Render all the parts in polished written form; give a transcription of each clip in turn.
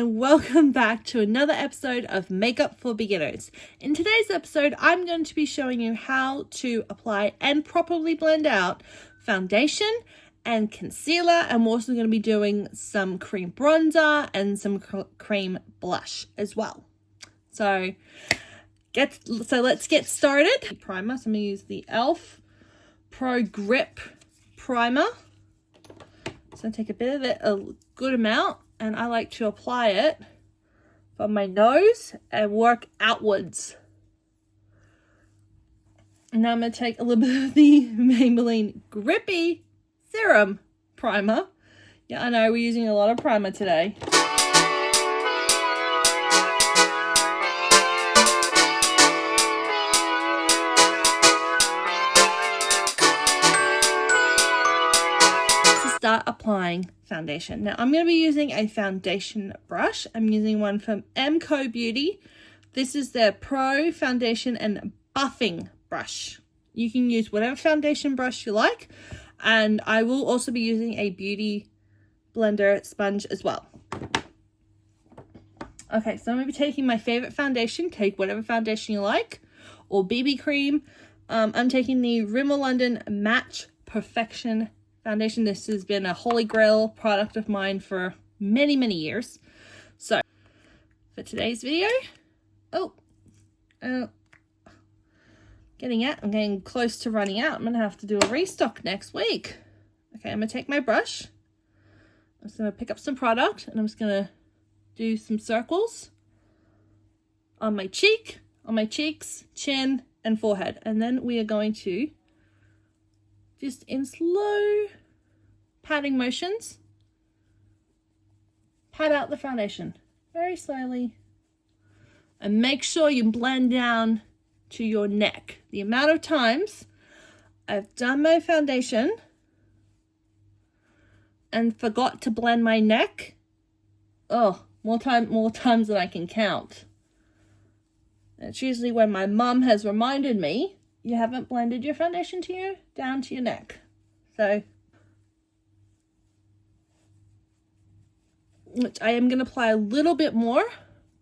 and welcome back to another episode of Makeup for Beginners. In today's episode, I'm going to be showing you how to apply and properly blend out foundation and concealer. I'm also going to be doing some cream bronzer and some cream blush as well. So let's get started. Primer, so I'm going to use the e.l.f. Pro Grip Primer. So I take a bit of it, a good amount, and I like to apply it from my nose and work outwards. And now I'm going to take a little bit of the Maybelline Grippy Serum Primer. Yeah, I know, we're using a lot of primer today. Start applying foundation. Now I'm going to be using a foundation brush. I'm using one from MCO Beauty. This is their Pro Foundation and Buffing Brush. You can use whatever foundation brush you like, and I will also be using a beauty blender sponge as well. Okay, so I'm going to be taking my favorite foundation. Take whatever foundation you like, or BB cream. I'm taking the Rimmel London Match Perfection foundation. This has been a holy grail product of mine for many years. So for today's video, I'm getting close to running out. I'm gonna have to do a restock next week. Okay, I'm gonna take my brush. I'm just gonna pick up some product and I'm just gonna do some circles on my cheek, on my cheeks, chin, and forehead. And then we are going to just in slow patting motions, pat out the foundation very slowly, and make sure you blend down to your neck. The amount of times I've done my foundation and forgot to blend my neck, more times than I can count. And it's usually when my mum has reminded me, you haven't blended your foundation down to your neck. So, which I am going to apply a little bit more,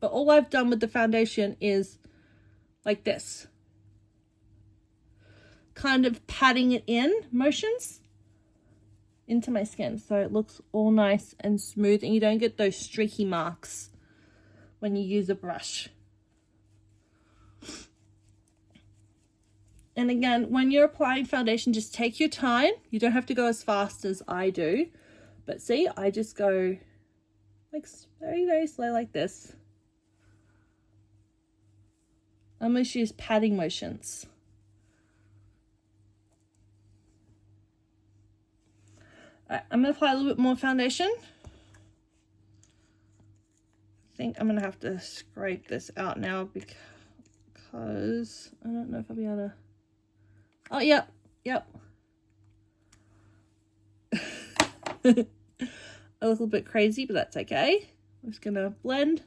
but all I've done with the foundation is like this. Kind of patting it in motions into my skin so it looks all nice and smooth and you don't get those streaky marks when you use a brush. And again, when you're applying foundation, just take your time. You don't have to go as fast as I do. But see, I just go like very slow like this. I'm going to use patting motions. Alright, I'm going to apply a little bit more foundation. I think I'm going to have to scrape this out now because I don't know if I'll be able to. Oh, yep. A little bit crazy, but that's okay. I'm just gonna blend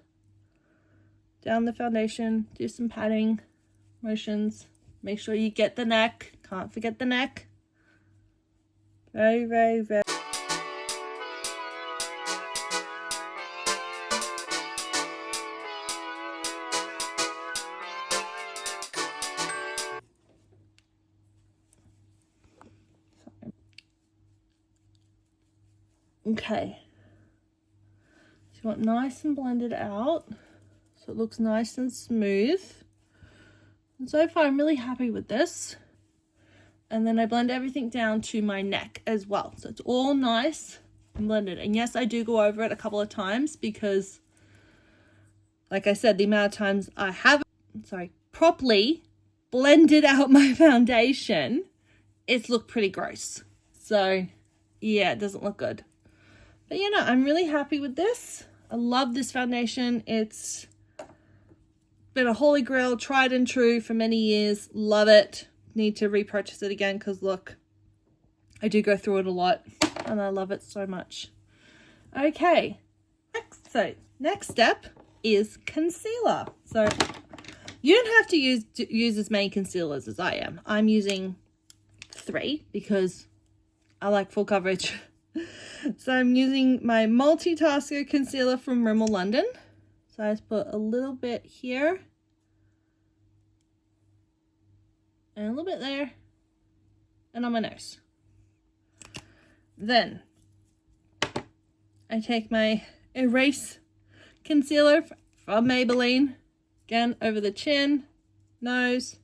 down the foundation, do some patting motions. Make sure you get the neck. Can't forget the neck. Very. Okay, so you want nice and blended out so it looks nice and smooth. And so far I'm really happy with this. And then I blend everything down to my neck as well, so it's all nice and blended. And yes, I do go over it a couple of times because, like I said, the amount of times I have properly blended out my foundation, it's looked pretty gross. So yeah, it doesn't look good. But you know, I'm really happy with this. I love this foundation. It's been a holy grail, tried and true for many years. Love it. Need to repurchase it again because look, I do go through it a lot and I love it so much. Okay, next step is concealer. So you don't have to use as many concealers as I am. I'm using 3 because I like full coverage. So I'm using my Multitasker Concealer from Rimmel London. So I just put a little bit here. And a little bit there. And on my nose. Then I take my Erase Concealer from Maybelline. Again, over the chin, nose,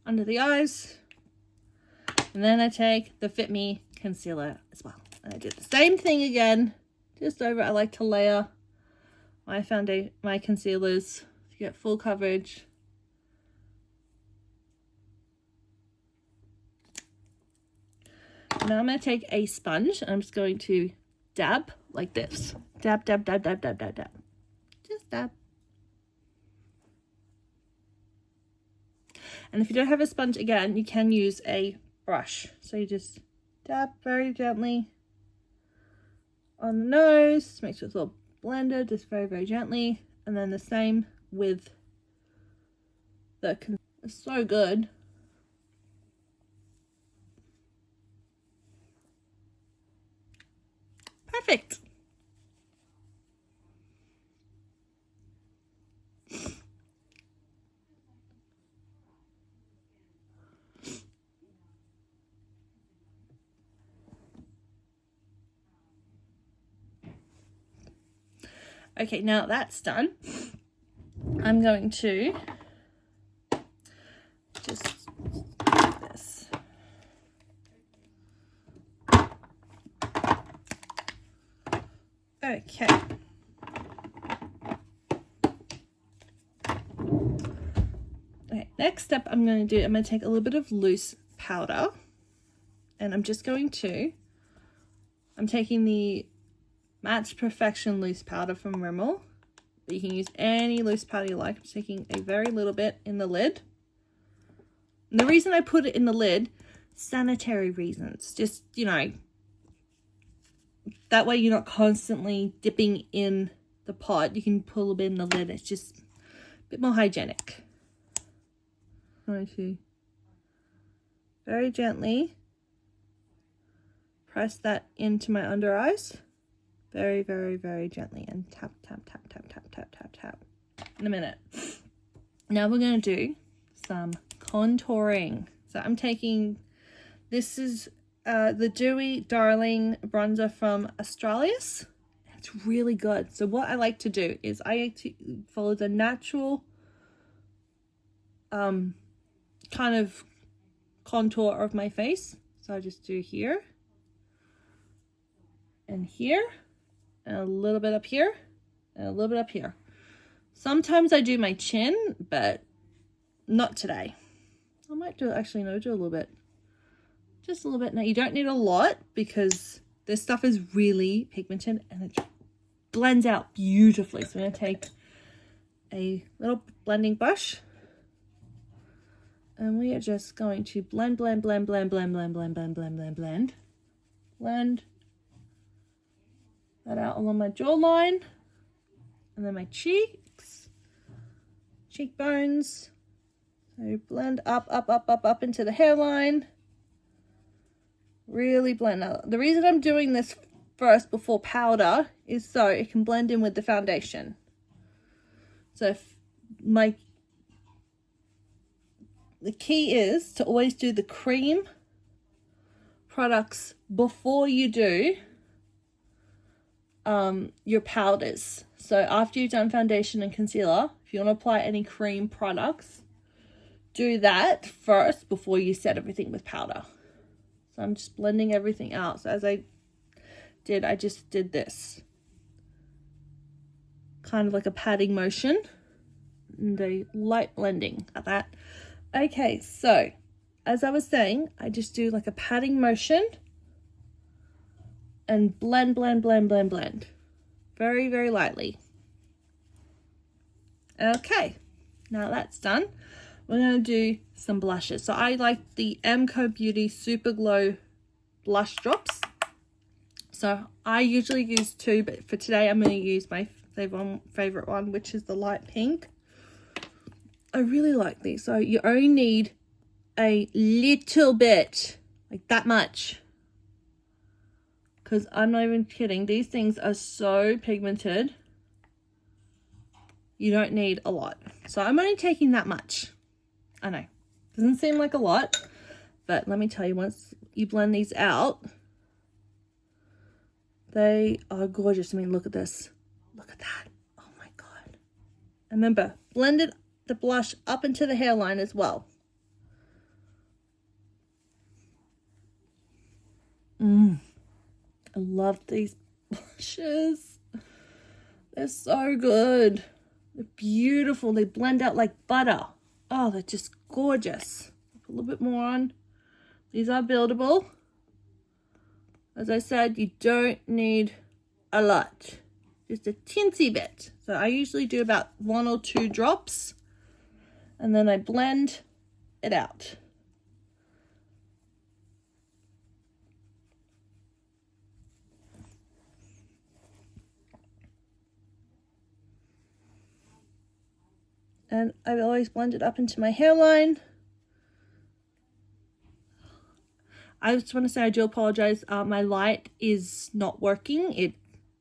under the eyes. And then I take the Fit Me Concealer as well. And I do the same thing again, just over. I like to layer my concealers to get full coverage. Now I'm going to take a sponge and I'm just going to dab like this. Dab, dab, dab, dab, dab, dab, dab. Just dab. And if you don't have a sponge, again, you can use a brush. So you just dab very gently on the nose. Make sure it's all blended, just very, very gently. And then the same with the concealer. It's so good. Perfect. Okay, now that's done, I'm going to just do this. Okay. Okay, next step I'm going to take a little bit of loose powder, and I'm taking the Match Perfection loose powder from Rimmel, but you can use any loose powder you like. I'm just taking a very little bit in the lid. And the reason I put it in the lid, sanitary reasons, just, you know, that way you're not constantly dipping in the pot. You can pull a bit in the lid. It's just a bit more hygienic. I'm going to very gently press that into my under eyes. Very, very, very gently, and tap, tap, tap, tap, tap, tap, tap, tap. In a minute. Now we're going to do some contouring. So I'm taking, this is the Dewy Darling bronzer from Australis. It's really good. So what I like to do is I like to follow the natural kind of contour of my face. So I just do here and here. And a little bit up here, and a little bit up here. Sometimes I do my chin, but not today. I might do, actually, no, do a little bit. Just a little bit. Now, you don't need a lot because this stuff is really pigmented and it blends out beautifully. So I'm going to take a little blending brush. And we are just going to blend, blend, blend, blend, blend, blend, blend, blend, blend, blend, blend. Blend that out along my jawline, and then my cheeks, cheekbones. So blend up, up, up, up, up into the hairline. Really blend out. The reason I'm doing this first before powder is so it can blend in with the foundation. So if the key is to always do the cream products before you do your powders. So after you've done foundation and concealer, if you want to apply any cream products, do that first before you set everything with powder. So I'm just blending everything out. So as I just did this kind of like a patting motion and a light blending at that. Okay, so as I was saying, I just do like a patting motion and blend, blend, blend, blend, blend. Very, very lightly. Okay, now that's done. We're going to do some blushes. So I like the MCO Beauty Super Glow blush drops. So I usually use 2, but for today I'm going to use my favorite one, which is the light pink. I really like these. So you only need a little bit, like that much. because I'm not even kidding. These things are so pigmented. You don't need a lot. So I'm only taking that much. I know. Doesn't seem like a lot. But let me tell you, once you blend these out, they are gorgeous. I mean, look at this. Look at that. Oh my God. And remember, blended the blush up into the hairline as well. I love these blushes. They're so good. They're beautiful. They blend out like butter. Oh, they're just gorgeous. Put a little bit more on. These are buildable. As I said, you don't need a lot. Just a teensy bit. So I usually do about 1 or 2 drops. And then I blend it out. And I always blend it up into my hairline. I just want to say I do apologize. My light is not working. It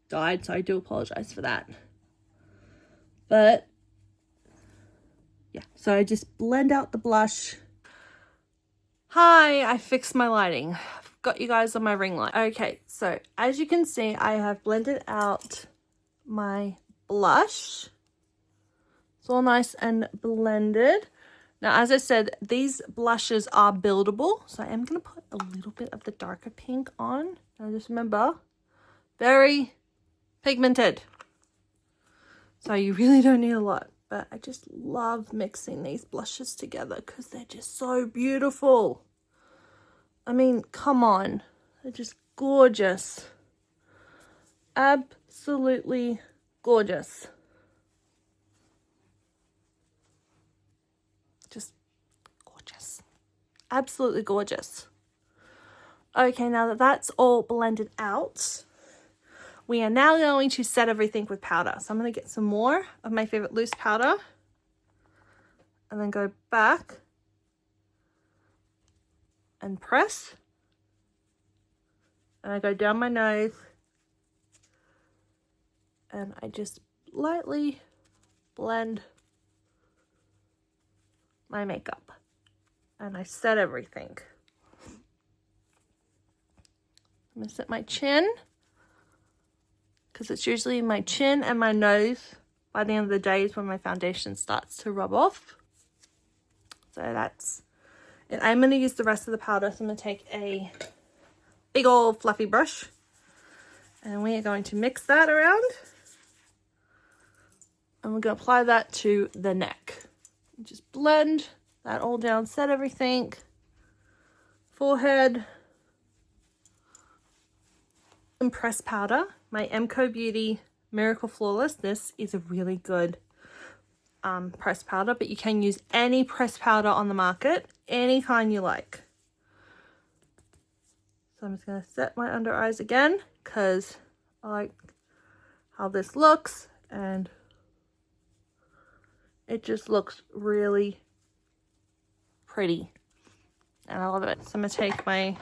died, so I do apologize for that. But yeah, so I just blend out the blush. Hi, I fixed my lighting. I've got you guys on my ring light. Okay, so as you can see, I have blended out my blush. It's all nice and blended. Now, as I said, these blushes are buildable. So I am going to put a little bit of the darker pink on. Now just remember, very pigmented. So you really don't need a lot. But I just love mixing these blushes together because they're just so beautiful. I mean, come on. They're just gorgeous. Absolutely gorgeous. Just gorgeous. Absolutely gorgeous. Okay, now that that's all blended out, we are now going to set everything with powder. So I'm going to get some more of my favorite loose powder and then go back and press. And I go down my nose and I just lightly blend my makeup and I set everything. I'm going to set my chin because it's usually my chin and my nose by the end of the day is when my foundation starts to rub off. So that's it. I'm going to use the rest of the powder. So I'm going to take a big old fluffy brush and we are going to mix that around and we're going to apply that to the neck. Just blend that all down, set everything. Forehead. And pressed powder, my MCO Beauty Miracle Flawless. This is a really good pressed powder, but you can use any pressed powder on the market, any kind you like. So I'm just going to set my under eyes again because I like how this looks and it just looks really pretty and I love it. So I'm going to take my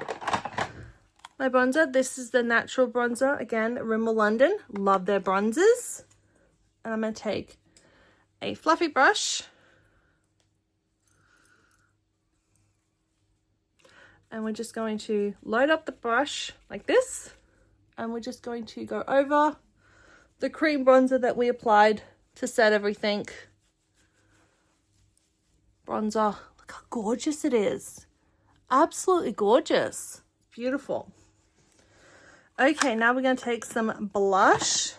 bronzer. This is the natural bronzer, again, Rimmel London. Love their bronzers. And I'm going to take a fluffy brush and we're just going to load up the brush like this and we're just going to go over the cream bronzer that we applied to set everything. Bronzer. Look how gorgeous it is. Absolutely gorgeous. Beautiful. Okay, now we're going to take some blush.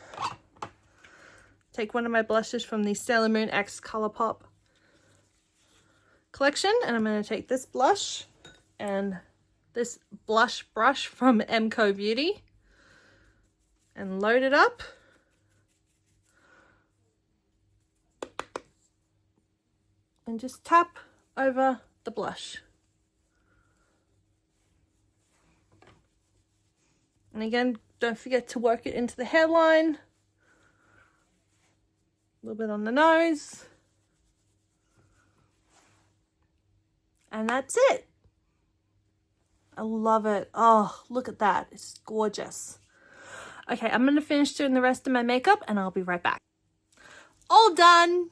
Take one of my blushes from the Sailor Moon X Colourpop collection. And I'm going to take this blush and this blush brush from MCO Beauty. And load it up. And just tap over the blush. And again, don't forget to work it into the hairline. A little bit on the nose. And that's it. I love it. Oh, look at that. It's gorgeous. Okay, I'm going to finish doing the rest of my makeup and I'll be right back. All done.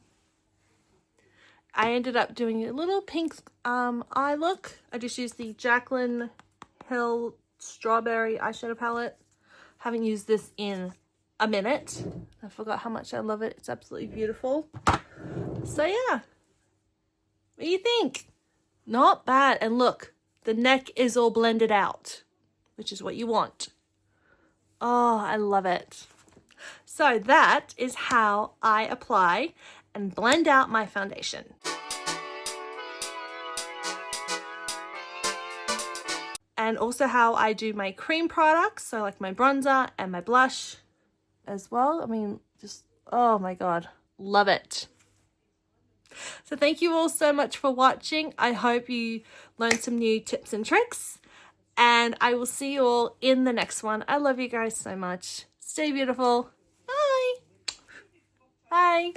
I ended up doing a little pink eye look. I just used the Jaclyn Hill Strawberry eyeshadow palette. Haven't used this in a minute. I forgot how much I love it. It's absolutely beautiful. So yeah, what do you think? Not bad. And look, the neck is all blended out, which is what you want. Oh, I love it. So that is how I apply and blend out my foundation. And also how I do my cream products, so like my bronzer and my blush as well. I mean, just, oh my God, love it. So thank you all so much for watching. I hope you learned some new tips and tricks, and I will see you all in the next one. I love you guys so much. Stay beautiful. Bye. Bye.